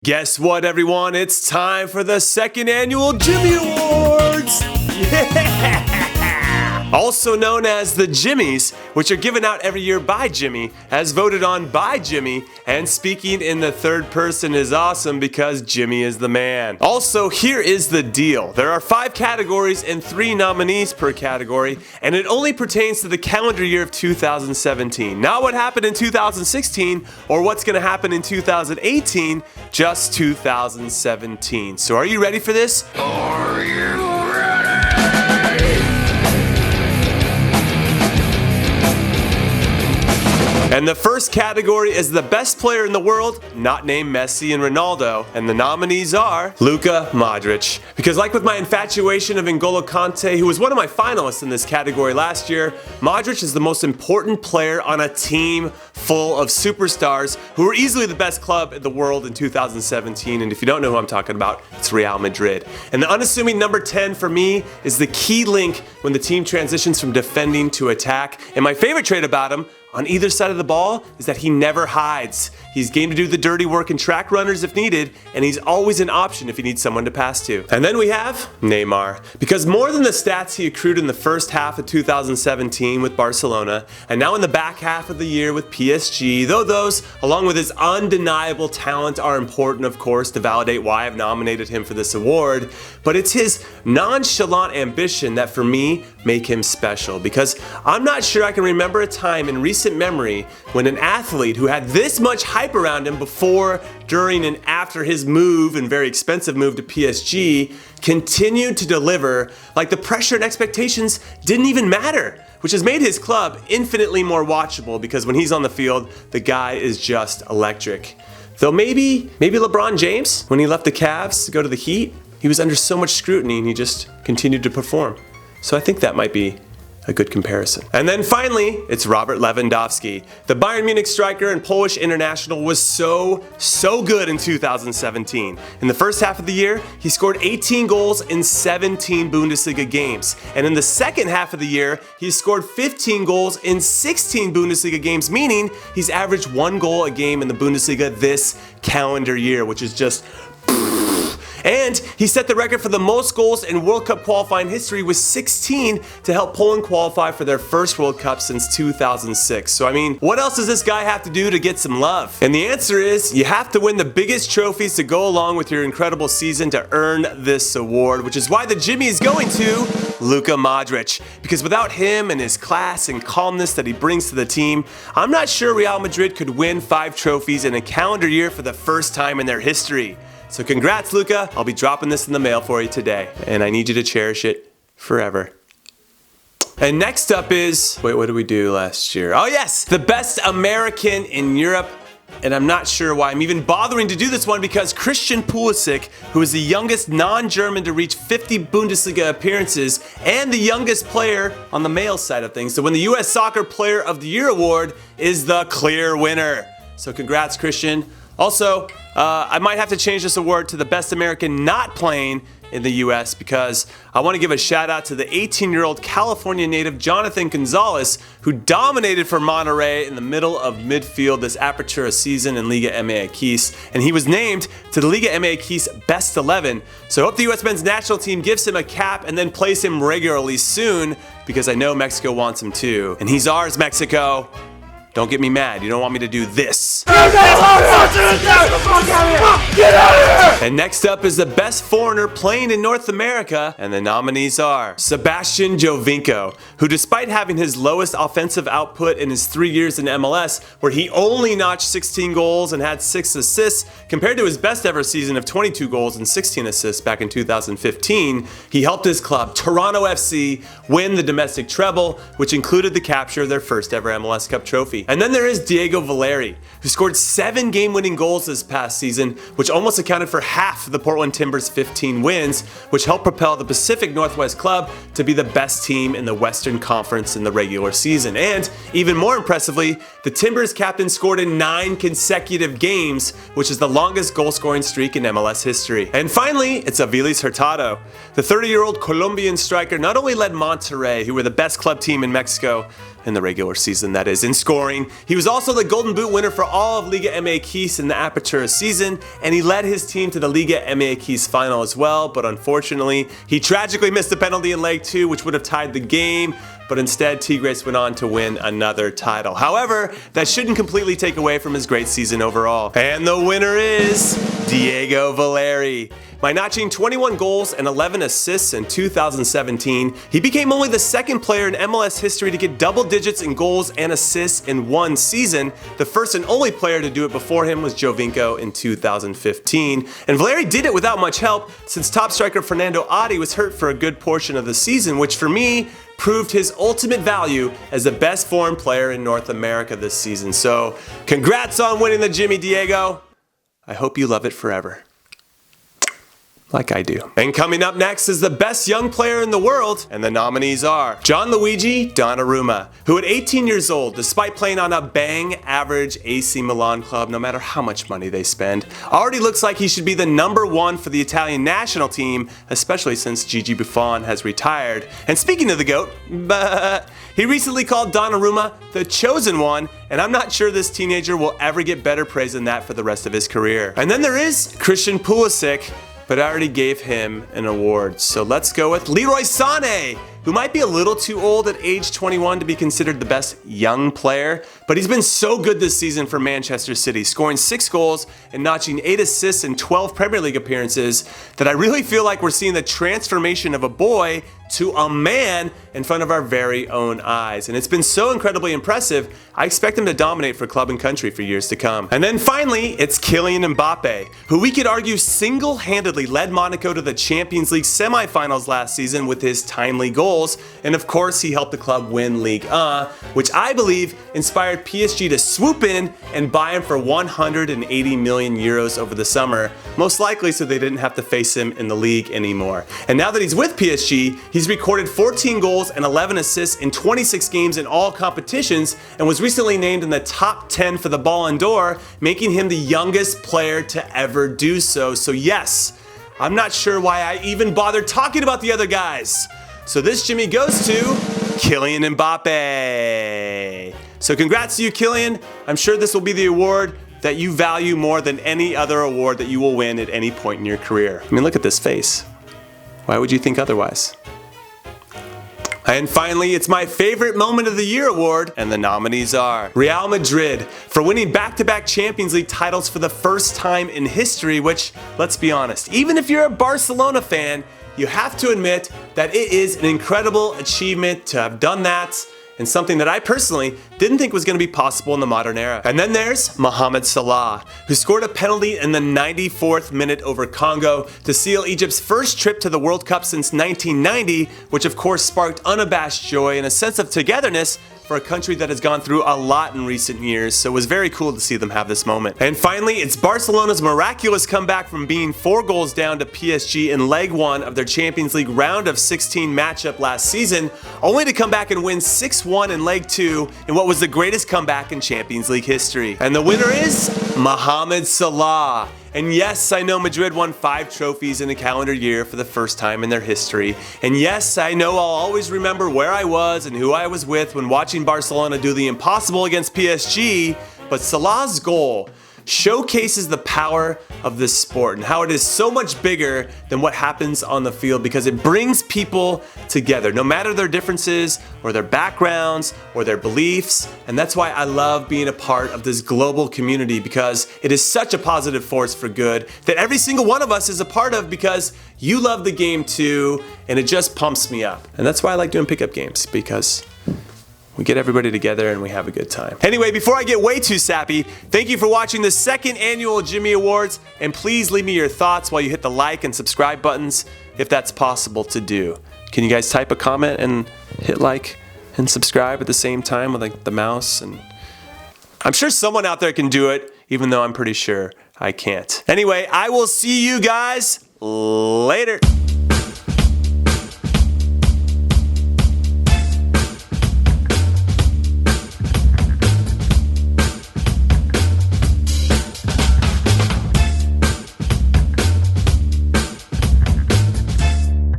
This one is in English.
Guess what, everyone? It's time for the second annual Jimmy Awards! Yeah! Also known as the Jimmies, which are given out every year by Jimmy, as voted on by Jimmy, and speaking in the third person is awesome because Jimmy is the man. Also, here is the deal. There are 5 categories and 3 nominees per category, and it only pertains to the calendar year of 2017. Not what happened in 2016 or what's going to happen in 2018, just 2017. So are you ready for this? Are you ready? And the first category is the best player in the world, not named Messi and Ronaldo. And the nominees are Luka Modric. Because like with my infatuation of N'Golo Kante, who was one of my finalists in this category last year, Modric is the most important player on a team full of superstars who were easily the best club in the world in 2017. And if you don't know who I'm talking about, it's Real Madrid. And the unassuming number 10 for me is the key link when the team transitions from defending to attack. And my favorite trait about him, on either side of the ball, is that he never hides. He's game to do the dirty work and track runners if needed, and he's always an option if you need someone to pass to. And then we have Neymar. Because more than the stats he accrued in the first half of 2017 with Barcelona, and now in the back half of the year with PSG, though those, along with his undeniable talent, are important, of course, to validate why I've nominated him for this award, but it's his nonchalant ambition that, for me, make him special. Because I'm not sure I can remember a time in recent memory when an athlete who had this much hype around him before, during, and after his move, and very expensive move to PSG, continued to deliver like the pressure and expectations didn't even matter, which has made his club infinitely more watchable because when he's on the field, the guy is just electric. Though maybe LeBron James, when he left the Cavs to go to the Heat, he was under so much scrutiny and he just continued to perform. So I think that might be a good comparison. And then finally, it's Robert Lewandowski. The Bayern Munich striker and Polish international was so good in 2017. In the first half of the year, he scored 18 goals in 17 Bundesliga games. And in the second half of the year, he scored 15 goals in 16 Bundesliga games, meaning he's averaged 1 goal a game in the Bundesliga this calendar year, which is just... And he set the record for the most goals in World Cup qualifying history with 16 to help Poland qualify for their first World Cup since 2006. So I mean, what else does this guy have to do to get some love? And the answer is, you have to win the biggest trophies to go along with your incredible season to earn this award, which is why the Jimmy is going to Luka Modric. Because without him and his class and calmness that he brings to the team, I'm not sure Real Madrid could win 5 trophies in a calendar year for the first time in their history. So congrats, Luka. I'll be dropping this in the mail for you today, and I need you to cherish it forever. And next up is, wait, what did we do last year? Oh yes, the best American in Europe. And I'm not sure why I'm even bothering to do this one because Christian Pulisic, who is the youngest non-German to reach 50 Bundesliga appearances and the youngest player on the male side of things to win the US Soccer Player of the Year award, is the clear winner. So congrats, Christian. Also, I might have to change this award to the best American not playing in the US because I want to give a shout out to the 18-year-old California native Jonathan Gonzalez, who dominated for Monterrey in the middle of midfield this Apertura season in Liga MX, and he was named to the Liga MX Best 11. So I hope the US men's national team gives him a cap and then plays him regularly soon because I know Mexico wants him too. And he's ours, Mexico. Don't get me mad. You don't want me to do this. Get out of here! And next up is the best foreigner playing in North America, and the nominees are Sebastian Giovinco, who despite having his lowest offensive output in his 3 years in MLS, where he only notched 16 goals and had 6 assists, compared to his best ever season of 22 goals and 16 assists back in 2015, he helped his club, Toronto FC, win the domestic treble, which included the capture of their first ever MLS Cup trophy. And then there is Diego Valeri, who scored 7 game-winning goals this past season, which almost accounted for half of the Portland Timbers' 15 wins, which helped propel the Pacific Northwest club to be the best team in the Western Conference in the regular season. And even more impressively, the Timbers captain scored in 9 consecutive games, which is the longest goal-scoring streak in MLS history. And finally, it's Aviles Hurtado. The 30-year-old Colombian striker not only led Monterrey, who were the best club team in Mexico in the regular season, that is, in scoring. He was also the Golden Boot winner for all of Liga MX in the Apertura season, and he led his team to the Liga MX final as well, but unfortunately, he tragically missed a penalty in leg 2, which would have tied the game, but instead Tigres went on to win another title. However, that shouldn't completely take away from his great season overall. And the winner is Diego Valeri. By notching 21 goals and 11 assists in 2017, he became only the second player in MLS history to get double digits in goals and assists in one season. The first and only player to do it before him was Jovinko in 2015. And Valeri did it without much help, since top striker Fernando Adi was hurt for a good portion of the season, which for me proved his ultimate value as the best foreign player in North America this season. So congrats on winning the Jimmy, Diego. I hope you love it forever, like I do. And coming up next is the best young player in the world, and the nominees are Gianluigi Donnarumma, who at 18 years old, despite playing on a bang average AC Milan club, no matter how much money they spend, already looks like he should be the #1 for the Italian national team, especially since Gigi Buffon has retired. And speaking of the GOAT, he recently called Donnarumma the chosen one, and I'm not sure this teenager will ever get better praise than that for the rest of his career. And then there is Christian Pulisic, but I already gave him an award. So let's go with Leroy Sané, who might be a little too old at age 21 to be considered the best young player, but he's been so good this season for Manchester City, scoring 6 goals and notching 8 assists in 12 Premier League appearances, that I really feel like we're seeing the transformation of a boy to a man in front of our very own eyes. And it's been so incredibly impressive, I expect him to dominate for club and country for years to come. And then finally, it's Kylian Mbappe, who we could argue single-handedly led Monaco to the Champions League semifinals last season with his timely goals. And of course, he helped the club win Ligue 1, which I believe inspired PSG to swoop in and buy him for 180 million euros over the summer, most likely so they didn't have to face him in the league anymore. And now that he's with PSG, he's recorded 14 goals and 11 assists in 26 games in all competitions, and was recently named in the top 10 for the Ballon d'Or, making him the youngest player to ever do so. So yes, I'm not sure why I even bothered talking about the other guys. So this Jimmy goes to Kylian Mbappe. So congrats to you, Kylian. I'm sure this will be the award that you value more than any other award that you will win at any point in your career. I mean, look at this face. Why would you think otherwise? And finally, it's my favorite moment of the year award, and the nominees are Real Madrid for winning back-to-back Champions League titles for the first time in history, which, let's be honest, even if you're a Barcelona fan, you have to admit that it is an incredible achievement to have done that, and something that I personally didn't think was going to be possible in the modern era. And then there's Mohamed Salah, who scored a penalty in the 94th minute over Congo to seal Egypt's first trip to the World Cup since 1990, which of course sparked unabashed joy and a sense of togetherness for a country that has gone through a lot in recent years, so it was very cool to see them have this moment. And finally, it's Barcelona's miraculous comeback from being 4 goals down to PSG in leg 1 of their Champions League round of 16 matchup last season, only to come back and win 6-1 in leg 2 in what was the greatest comeback in Champions League history. And the winner is Mohamed Salah. And yes, I know Madrid won 5 trophies in a calendar year for the first time in their history. And yes, I know I'll always remember where I was and who I was with when watching Barcelona do the impossible against PSG, but Salah's goal showcases the power of this sport and how it is so much bigger than what happens on the field, because it brings people together, no matter their differences or their backgrounds or their beliefs. And that's why I love being a part of this global community, because it is such a positive force for good that every single one of us is a part of, because you love the game too, and it just pumps me up. And that's why I like doing pickup games, because we get everybody together and we have a good time. Anyway, before I get way too sappy, thank you for watching the 2nd annual Jimmy Awards, and please leave me your thoughts while you hit the like and subscribe buttons, if that's possible to do. Can you guys type a comment and hit like and subscribe at the same time with like the mouse? And I'm sure someone out there can do it, even though I'm pretty sure I can't. Anyway, I will see you guys later.